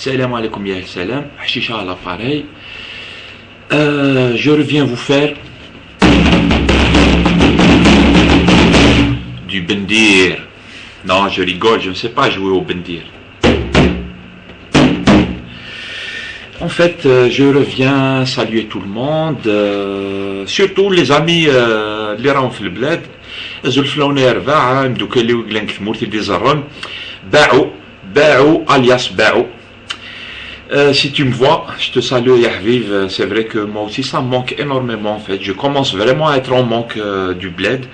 Salam alaikum ya salam, Hashisha à l'appareil. Je reviens vous faire du bendir. Non, je rigole, je ne sais pas jouer au bendir. En fait, je reviens saluer tout le monde, surtout les amis اللي راهم في البلاد. زلفلوني رباعة مدوك اللي وقلان كثمورتي دي زرن باعوا alias باعوا. Si tu me vois, je te salue Yahviv, c'est vrai que moi aussi ça me manque énormément en fait, je commence vraiment à être en manque du bled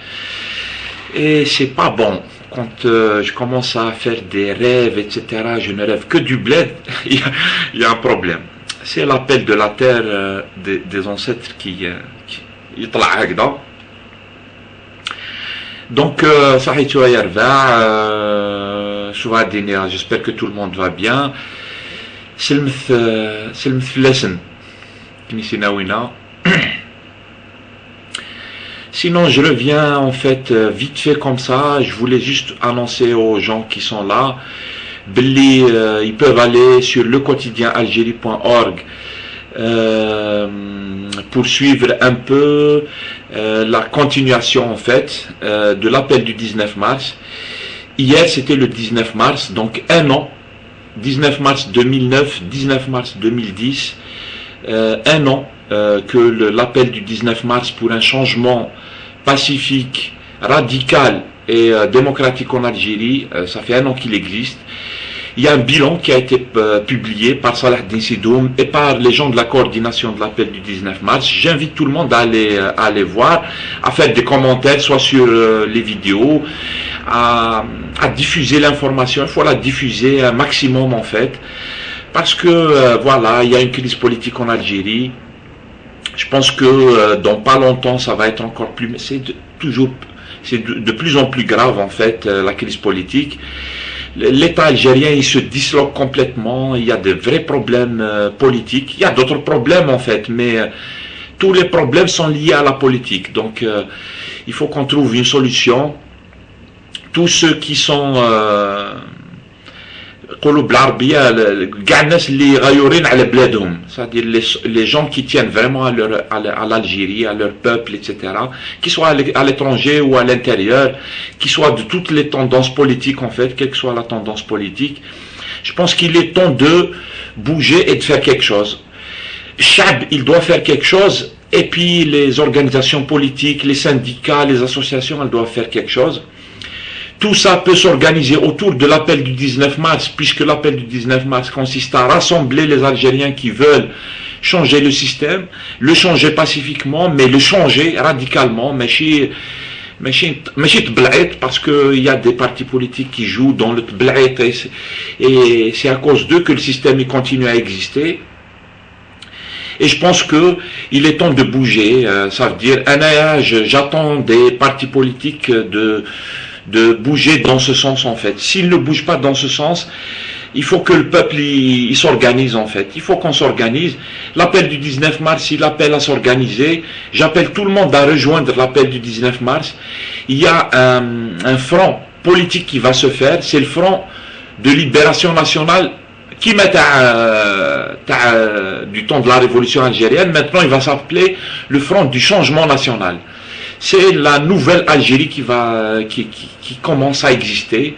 et c'est pas bon. Quand je commence à faire des rêves, etc., je ne rêve que du bled, il y a un problème. C'est l'appel de la terre des ancêtres qui يطلع هكذا. Donc, صحيتو يا رباع شو هالدنيا, j'espère que tout le monde va bien. سلمت فلاسن كنيسينا وينا. Sinon, je reviens en fait vite fait comme ça. Je voulais juste annoncer aux gens qui sont là, ils peuvent aller sur lequotidienalgérie.org pour suivre un peu la continuation en fait de l'appel du 19 mars. Hier, c'était le 19 mars, donc un an. 19 mars 2009, 19 mars 2010, un an que l'appel du 19 mars pour un changement pacifique, radical et démocratique en Algérie, ça fait un an qu'il existe. Il y a un bilan qui a été publié par Salah Din Sidoum et par les gens de la coordination de l'appel du 19 mars. J'invite tout le monde à aller voir, à faire des commentaires, soit sur les vidéos, à diffuser l'information. Il faut la diffuser un maximum en fait, parce que voilà, il y a une crise politique en Algérie. Je pense que dans pas longtemps ça va être encore plus, c'est de plus en plus grave en fait, la crise politique. L'État algérien il se disloque complètement, il y a de vrais problèmes politiques, il y a d'autres problèmes en fait, mais tous les problèmes sont liés à la politique. Donc il faut qu'on trouve une solution. Tous ceux qui sont c'est-à-dire les gens qui tiennent vraiment à l'Algérie, à leur peuple, etc., qui soient à l'étranger ou à l'intérieur, qui soient de toutes les tendances politiques en fait, quelle que soit la tendance politique, je pense qu'il est temps de bouger et de faire quelque chose. Chab, il doit faire quelque chose, et puis les organisations politiques, les syndicats, les associations, elles doivent faire quelque chose. Tout ça peut s'organiser autour de l'appel du 19 mars, puisque l'appel du 19 mars consiste à rassembler les Algériens qui veulent changer le système, le changer pacifiquement, mais le changer radicalement, parce qu'il y a des partis politiques qui jouent dans le tblaït, et c'est à cause d'eux que le système continue à exister. Et je pense qu'il est temps de bouger, ça veut dire, j'attends des partis politiques de bouger dans ce sens en fait. S'ils ne bougent pas dans ce sens, il faut que le peuple il s'organise en fait. Il faut qu'on s'organise. L'appel du 19 mars, il appelle à s'organiser. J'appelle tout le monde à rejoindre l'appel du 19 mars. Il y a un front politique qui va se faire, c'est le front de libération nationale qui du temps de la révolution algérienne. Maintenant il va s'appeler le front du changement national. C'est la nouvelle Algérie qui commence à exister.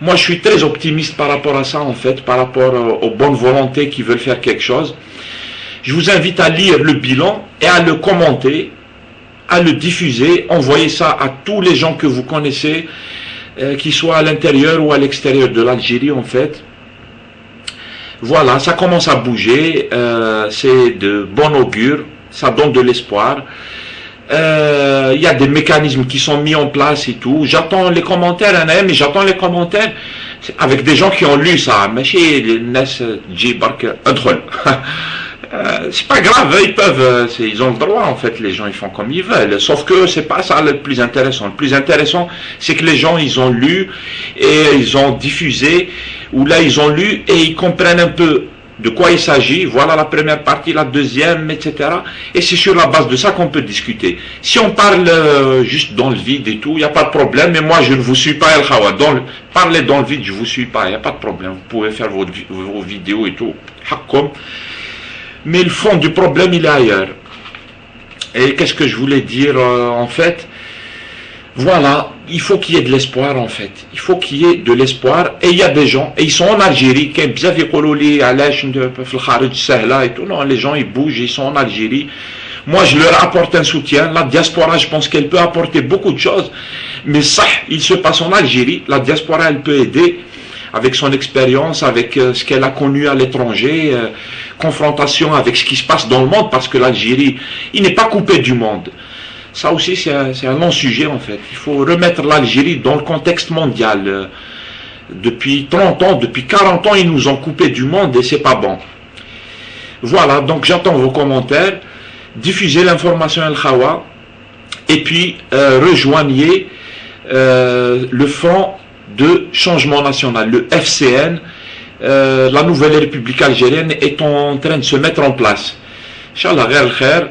Moi, je suis très optimiste par rapport à ça, en fait, par rapport aux bonnes volontés qui veulent faire quelque chose. Je vous invite à lire le bilan et à le commenter, à le diffuser, envoyer ça à tous les gens que vous connaissez, qu'ils soient à l'intérieur ou à l'extérieur de l'Algérie, en fait. Voilà, ça commence à bouger, c'est de bon augure, ça donne de l'espoir. Il y a des mécanismes qui sont mis en place et tout. J'attends les commentaires, mais j'attends les commentaires avec des gens qui ont lu ça. C'est pas grave, ils peuvent, ils ont le droit en fait, les gens ils font comme ils veulent. Sauf que c'est pas ça le plus intéressant. Le plus intéressant, c'est que les gens ils ont lu et ils ont diffusé, ou là ils ont lu et ils comprennent un peu de quoi il s'agit, voilà la première partie, la deuxième, etc. Et c'est sur la base de ça qu'on peut discuter. Si on parle juste dans le vide et tout, il n'y a pas de problème, mais moi je ne vous suis pas El Khawa. Parlez dans le vide, je ne vous suis pas, il n'y a pas de problème. Vous pouvez faire vos vidéos et tout. Mais le fond du problème, il est ailleurs. Et qu'est-ce que je voulais dire en fait? Voilà, il faut qu'il y ait de l'espoir en fait. Il faut qu'il y ait de l'espoir. Et il y a des gens, et ils sont en Algérie, et tout. Non, les gens ils bougent, ils sont en Algérie. Moi je leur apporte un soutien. La diaspora, je pense qu'elle peut apporter beaucoup de choses. Mais ça, il se passe en Algérie. La diaspora, elle peut aider avec son expérience, avec ce qu'elle a connu à l'étranger, confrontation avec ce qui se passe dans le monde, parce que l'Algérie, il n'est pas coupé du monde. Ça aussi, c'est un long sujet en fait. Il faut remettre l'Algérie dans le contexte mondial. Depuis 30 ans, depuis 40 ans, ils nous ont coupé du monde et c'est pas bon. Voilà, donc j'attends vos commentaires. Diffusez l'information El Khawa. Et puis, rejoignez le Front de Changement National, le FCN. La nouvelle République algérienne est en train de se mettre en place. Inch'Allah, ghayr al-khair.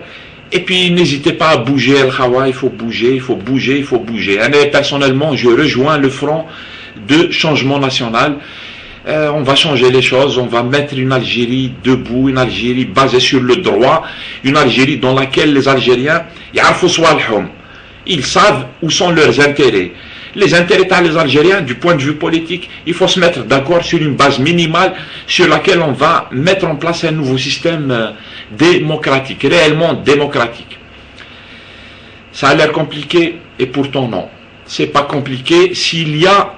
Et puis n'hésitez pas à bouger El Khawa, il faut bouger, il faut bouger, il faut bouger. Et personnellement, je rejoins le Front de Changement National. On va changer les choses, on va mettre une Algérie debout, une Algérie basée sur le droit, une Algérie dans laquelle les Algériens, ils savent où sont leurs intérêts. Les intérêts des Algériens, du point de vue politique, il faut se mettre d'accord sur une base minimale sur laquelle on va mettre en place un nouveau système démocratique, réellement démocratique. Ça a l'air compliqué et pourtant non. C'est pas compliqué s'il y a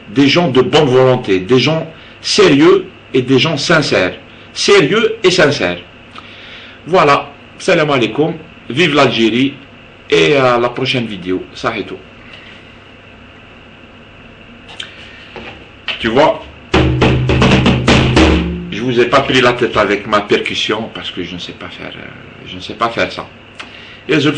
des gens de bonne volonté, des gens sérieux et des gens sincères. Sérieux et sincères. Voilà. Salam alaikum. Vive l'Algérie et à la prochaine vidéo. Sahitou. Tu vois, je vous ai pas pris la tête avec ma percussion parce que je ne sais pas faire ça. Et je